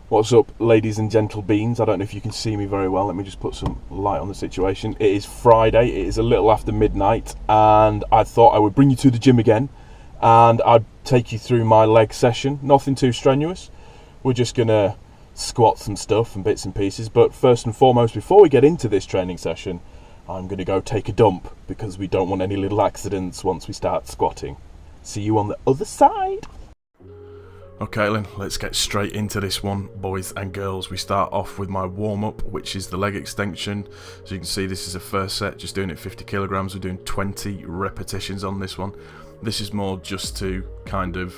What's up, ladies and gentle beans? I don't know if you can see me very well. Let me just put some light on the situation. It is Friday. It is a little after midnight, and I thought I would bring you to the gym again, and I'd take you through my leg session. Nothing too strenuous. We're just going to squat some stuff and bits and pieces. But first and foremost, before we get into this training session, I'm going to go take a dump because we don't want any little accidents once we start squatting. See you on the other side. Okay then, let's get straight into this one, boys and girls. We start off with my warm-up, which is the leg extension. So you can see this is a first set, just doing it 50 kilograms. We're doing 20 repetitions on this one. This is more just to kind of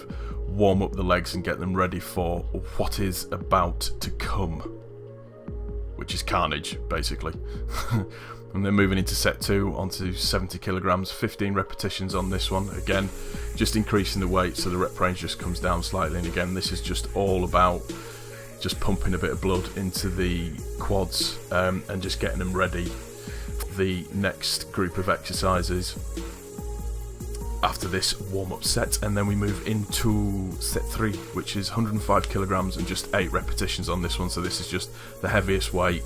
warm up the legs and get them ready for what is about to come, which is carnage, basically. And then moving into set 2 onto 70 kilograms, 15 repetitions on this one. Again, just increasing the weight so the rep range just comes down slightly. And again, this is just all about just pumping a bit of blood into the quads and just getting them ready for the next group of exercises after this warm-up set. And then we move into set 3, which is 105 kilograms and just 8 repetitions on this one. So this is just the heaviest weight,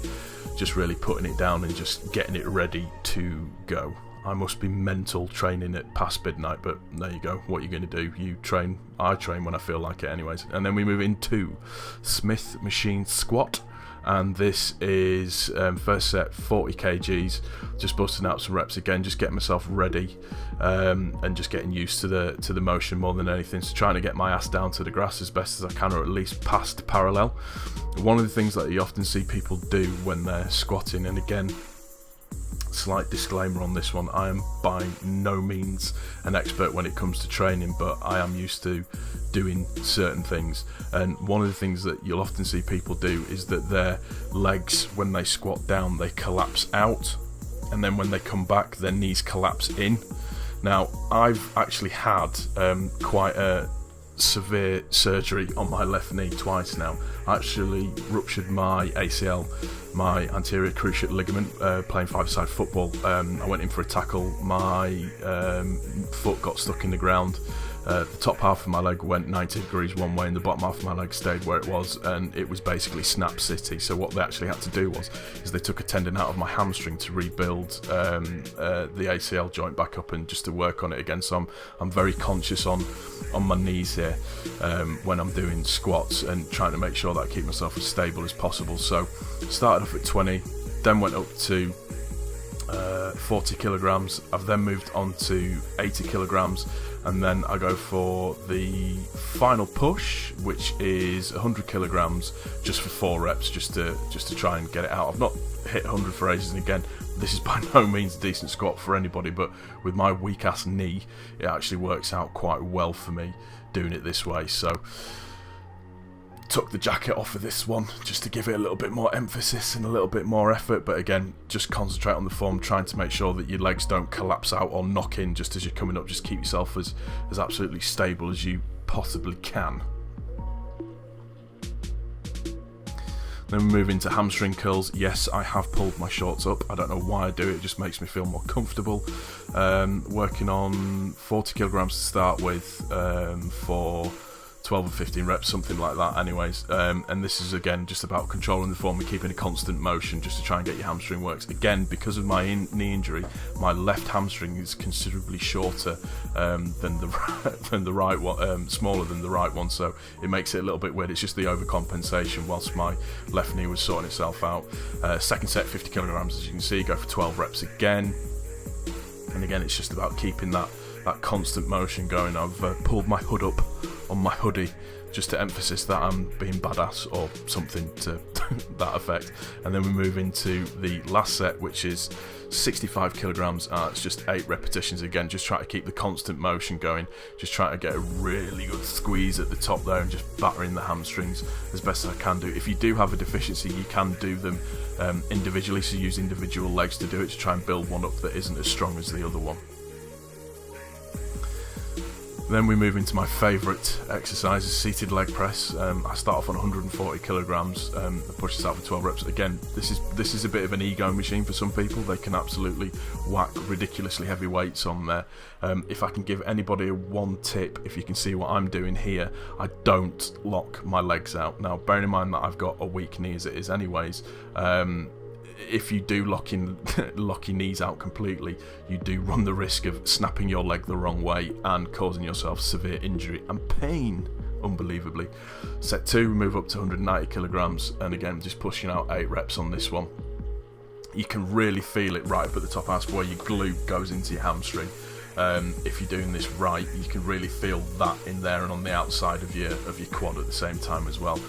just really putting it down and just getting it ready to go. I must be mental training at past midnight, but there you go. What are you going to do? You train. I train when I feel like it anyways. And then we move into Smith machine squat, and this is first set 40 kgs, just busting out some reps again, just getting myself ready and just getting used to the motion more than anything. So trying to get my ass down to the grass as best as I can, or at least past parallel. One of the things that you often see people do when they're squatting, and again, slight disclaimer on this one, I am by no means an expert when it comes to training, but I am used to doing certain things. And one of the things that you'll often see people do is that their legs, when they squat down, they collapse out, and then when they come back, their knees collapse in. Now, I've actually had quite a severe surgery on my left knee twice now. I actually ruptured my ACL, my anterior cruciate ligament, playing five-a-side football. I went in for a tackle, my foot got stuck in the ground. The top half of my leg went 90 degrees one way and the bottom half of my leg stayed where it was, and it was basically snap city. So what they actually had to do is they took a tendon out of my hamstring to rebuild the ACL joint back up and just to work on it again. So I'm very conscious on my knees here when I'm doing squats and trying to make sure that I keep myself as stable as possible. So started off at 20, then went up to 40 kilograms. I've then moved on to 80 kilograms, and then I go for the final push, which is 100 kilograms, just for 4 reps, just to try and get it out. I've not hit 100 for ages, and again, this is by no means a decent squat for anybody, but with my weak ass knee, it actually works out quite well for me doing it this way. So took the jacket off of this one just to give it a little bit more emphasis and a little bit more effort, but again, just concentrate on the form, trying to make sure that your legs don't collapse out or knock in just as you're coming up. Just keep yourself as absolutely stable as you possibly can. Then we move into hamstring curls. Yes, I have pulled my shorts up. I don't know why I do it. It just makes me feel more comfortable. Working on 40 kilograms to start with for 12 or 15 reps, something like that anyways. And this is again just about controlling the form and keeping a constant motion just to try and get your hamstring works. Again, because of my knee injury, my left hamstring is considerably shorter than the right one, smaller than the right one, so it makes it a little bit weird. It's just the overcompensation whilst my left knee was sorting itself out. Second set, 50 kilograms, as you can see, go for 12 reps again. And again, it's just about keeping that constant motion going. I've pulled my hood up on my hoodie just to emphasize that I'm being badass or something to that effect. And then we move into the last set, which is 65 kilograms. It's just 8 repetitions again, just try to keep the constant motion going, just try to get a really good squeeze at the top there and just battering the hamstrings as best as I can do. If you do have a deficiency, you can do them individually, so use individual legs to do it, to try and build one up that isn't as strong as the other one. Then we move into my favourite exercise, seated leg press. I start off on 140 kilograms, and push this out for 12 reps. Again, this is a bit of an ego machine for some people. They can absolutely whack ridiculously heavy weights on there. If I can give anybody one tip, if you can see what I'm doing here, I don't lock my legs out. Now, bearing in mind that I've got a weak knee as it is anyways, if you do lock your knees out completely, you do run the risk of snapping your leg the wrong way and causing yourself severe injury and pain, unbelievably. Set 2, we move up to 190 kilograms, and again, just pushing out 8 reps on this one. You can really feel it right up at the top half where your glute goes into your hamstring. If you're doing this right, you can really feel that in there and on the outside of your quad at the same time as well.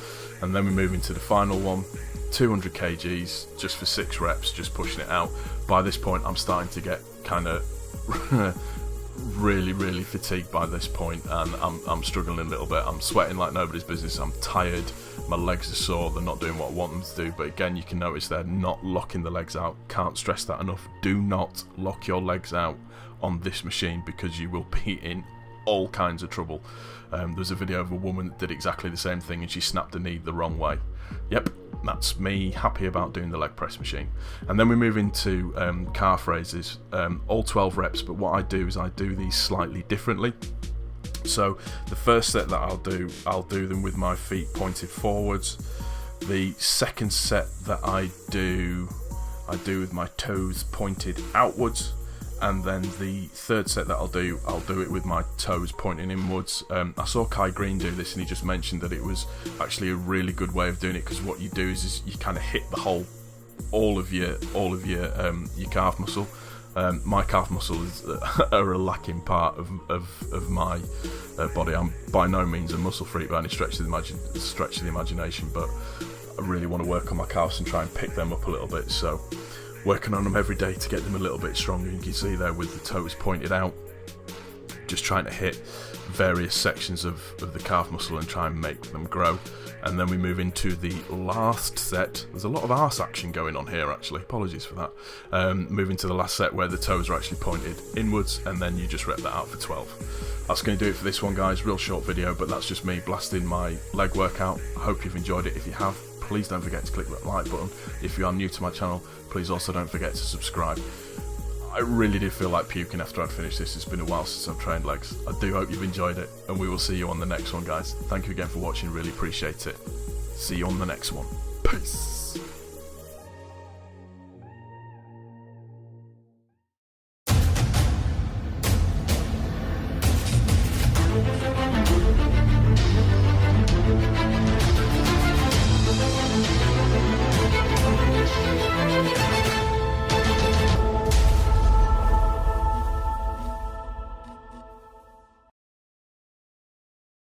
And then we move into the final one, 200 kgs, just for 6 reps, just pushing it out. By this point, I'm starting to get kind of really fatigued by this point, and I'm struggling a little bit. I'm sweating like nobody's business. I'm tired. My legs are sore. They're not doing what I want them to do. But again, you can notice they're not locking the legs out. Can't stress that enough. Do not lock your legs out on this machine, because you will be in all kinds of trouble. There's a video of a woman that did exactly the same thing, and she snapped her knee the wrong way. Yep, that's me happy about doing the leg press machine. And then we move into calf raises, all 12 reps, but what I do is I do these slightly differently. So the first set that I'll do them with my feet pointed forwards. The second set that I do with my toes pointed outwards. And then the third set that I'll do it with my toes pointing inwards. I saw Kai Green do this, and he just mentioned that it was actually a really good way of doing it, because what you do is you kind of hit the all of your calf muscle. My calf muscles are a lacking part of my body. I'm by no means a muscle freak by any stretch of the imagination, but I really want to work on my calves and try and pick them up a little bit. So, working on them every day to get them a little bit stronger. You can see there with the toes pointed out, just trying to hit various sections of the calf muscle and try and make them grow. And then we move into the last set. There's a lot of arse action going on here, actually. Apologies for that. Moving to the last set where the toes are actually pointed inwards, and then you just rep that out for 12. That's going to do it for this one, guys. Real short video, but that's just me blasting my leg workout. I hope you've enjoyed it. If you have, please don't forget to click that like button. If you are new to my channel, please also don't forget to subscribe. I really did feel like puking after I'd finished this. It's been a while since I've trained legs. I do hope you've enjoyed it, and we will see you on the next one, guys. Thank you again for watching, really appreciate it. See you on the next one. Peace.